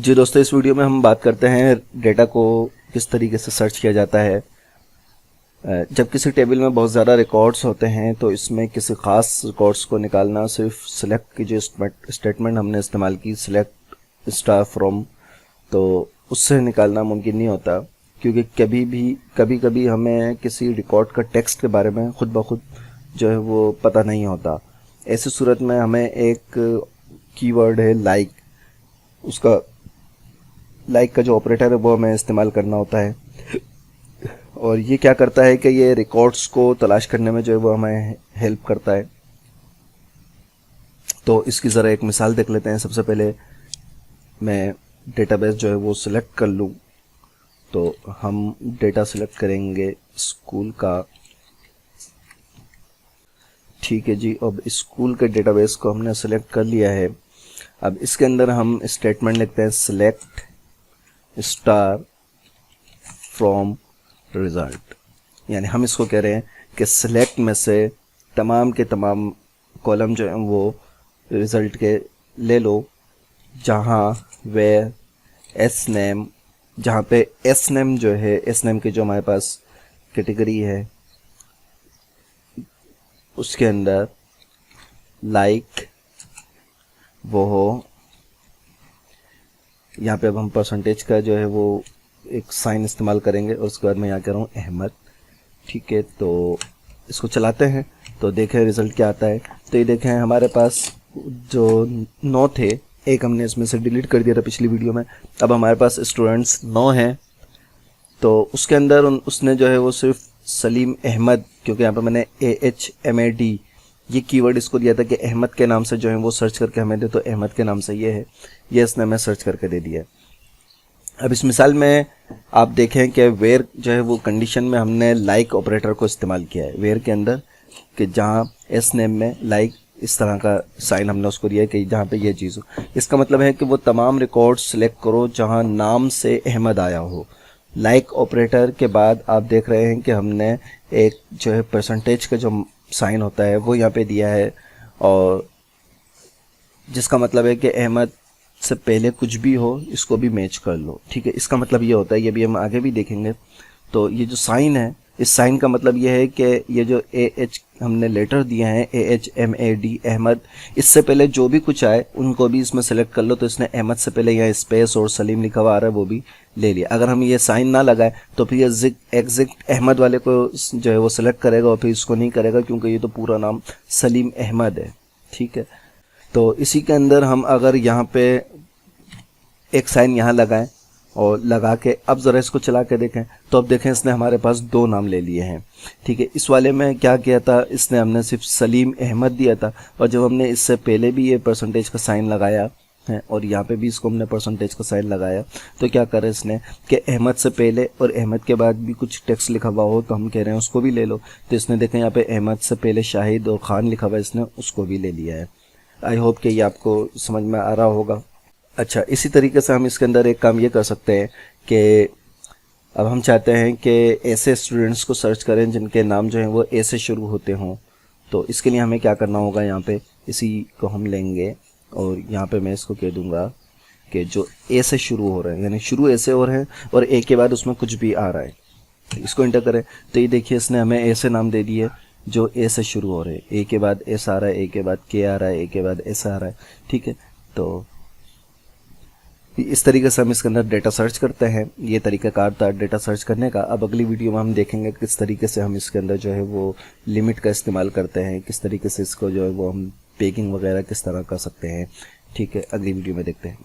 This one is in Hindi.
जी दोस्तों, इस वीडियो में हम बात करते हैं डेटा को किस तरीके से सर्च किया जाता है। जब किसी टेबल में बहुत ज़्यादा रिकॉर्ड्स होते हैं तो इसमें किसी ख़ास रिकॉर्ड्स को निकालना, सिर्फ सिलेक्ट की जो स्टेटमेंट हमने इस्तेमाल की, सिलेक्ट स्टार फ्रॉम, तो उससे निकालना मुमकिन नहीं होता, क्योंकि कभी कभी हमें किसी रिकॉर्ड का टेक्स्ट के बारे में खुद ब खुद जो है वो पता नहीं होता। ऐसी सूरत में हमें एक कीवर्ड है लाइक, उसका लाइक का जो ऑपरेटर है वो हमें इस्तेमाल करना होता है। और ये क्या करता है कि ये रिकॉर्ड्स को तलाश करने में जो है वो हमें हेल्प करता है। तो इसकी ज़रा एक मिसाल देख लेते हैं। सबसे पहले मैं डेटाबेस जो है वो सिलेक्ट कर लूँ, तो हम डेटा सिलेक्ट करेंगे स्कूल का। ठीक है जी, अब स्कूल के डेटाबेस को हमने सेलेक्ट कर लिया है। अब इसके अंदर हम स्टेटमेंट लिखते हैं सिलेक्ट स्टार फ्रॉम रिजल्ट, यानी हम इसको कह रहे हैं कि सिलेक्ट में से तमाम के तमाम कॉलम जो हैं वो रिजल्ट के ले लो, जहाँ वेयर एस नेम, जहाँ पे एस नेम जो है, एस नेम की जो हमारे पास कैटेगरी है उसके अंदर लाइक वो हो। यहाँ पे अब हम परसेंटेज का जो है वो एक साइन इस्तेमाल करेंगे और उसके बाद मैं यहाँ कह रहा हूँ अहमद। ठीक है, तो इसको चलाते हैं तो देखें रिज़ल्ट क्या आता है। तो ये देखें हमारे पास जो 9 थे, एक हमने इसमें से डिलीट कर दिया था पिछली वीडियो में। अब हमारे पास स्टूडेंट्स 9 हैं, तो उसके अंदर उसने जो है वो सिर्फ सलीम अहमद, क्योंकि यहाँ पर मैंने AHMAD ये कीवर्ड इसको दिया था कि अहमद के नाम से जो है वो सर्च करके हमें दे, तो अहमद के नाम से ये है, ये इसने हमें सर्च करके दे दिया। अब इस मिसाल में आप देखें कि वेयर जो है वो कंडीशन में हमने लाइक ऑपरेटर को इस्तेमाल किया है वेयर के अंदर, कि जहाँ एस नेम में लाइक इस तरह का साइन हमने उसको दिया है कि जहाँ पे ये चीज़ हो। इसका मतलब है कि वो तमाम रिकॉर्ड्स सेलेक्ट करो जहाँ नाम से अहमद आया हो। लाइक ऑपरेटर के बाद आप देख रहे हैं कि हमने एक जो है परसेंटेज का जो साइन होता है वो यहाँ पे दिया है, और जिसका मतलब है कि अहमद से पहले कुछ भी हो इसको भी मैच कर लो। ठीक है, इसका मतलब ये होता है, ये भी हम आगे भी देखेंगे। तो ये जो साइन है, इस साइन का मतलब ये है कि ये जो AH हमने लेटर दिए हैं AHMAD अहमद, इससे पहले जो भी कुछ आए उनको भी इसमें सेलेक्ट कर लो। तो इसने अहमद से पहले यहाँ स्पेस और सलीम लिखा हुआ आ रहा है वो भी ले लिया। अगर हम ये साइन ना लगाए तो फिर ये एग्जैक्ट अहमद वाले को जो है वो सिलेक्ट करेगा और फिर इसको नहीं करेगा, क्योंकि ये तो पूरा नाम सलीम अहमद है। ठीक है, तो इसी के अंदर हम अगर यहाँ पे एक साइन यहाँ लगाएं और लगा के अब ज़रा इसको चला के देखें, तो अब देखें इसने हमारे पास 2 नाम ले लिए हैं। ठीक है, इस वाले में क्या किया था, इसने हमने सिर्फ सलीम अहमद दिया था, और जब हमने इससे पहले भी ये परसेंटेज का साइन लगाया है और यहाँ पे भी इसको हमने परसेंटेज का साइन लगाया, तो क्या करा इसने कि अहमद से पहले और अहमद के बाद भी कुछ टेक्स्ट लिखा हुआ हो तो हम कह रहे हैं उसको भी ले लो। तो इसने देखें यहाँ पे अहमद से पहले शाहिद और ख़ान लिखा हुआ है, इसने उसको भी ले लिया है। आई होप कि ये आपको समझ में आ रहा होगा। अच्छा, इसी तरीके से हम इसके अंदर एक काम ये कर सकते हैं कि अब हम चाहते हैं कि ऐसे स्टूडेंट्स को सर्च करें जिनके नाम जो हैं वो ए से शुरू होते हों। तो इसके लिए हमें क्या करना होगा, यहाँ पे इसी को हम लेंगे और यहाँ पे मैं इसको कह दूँगा कि जो ए से शुरू हो रहे हैं, यानी शुरू ए से हो रहे हैं और ए के बाद उसमें कुछ भी आ रहा है, तो इसको इंटर करें। तो ये देखिए इसने हमें ऐसे नाम दे दिए जो ए से शुरू हो रहे हैं। ए के बाद एस आ रहा है, ए के बाद के आ रहा है, ए के बाद एस आ रहा है। ठीक है, तो इस तरीके से हम इसके अंदर डेटा सर्च करते हैं। ये तरीक़ाकार था डेटा सर्च करने का। अब अगली वीडियो में हम देखेंगे किस तरीके से हम इसके अंदर जो है वो लिमिट का इस्तेमाल करते हैं, किस तरीके से इसको जो है वो हम पेगिंग वगैरह किस तरह कर सकते हैं। ठीक है, अगली वीडियो में देखते हैं।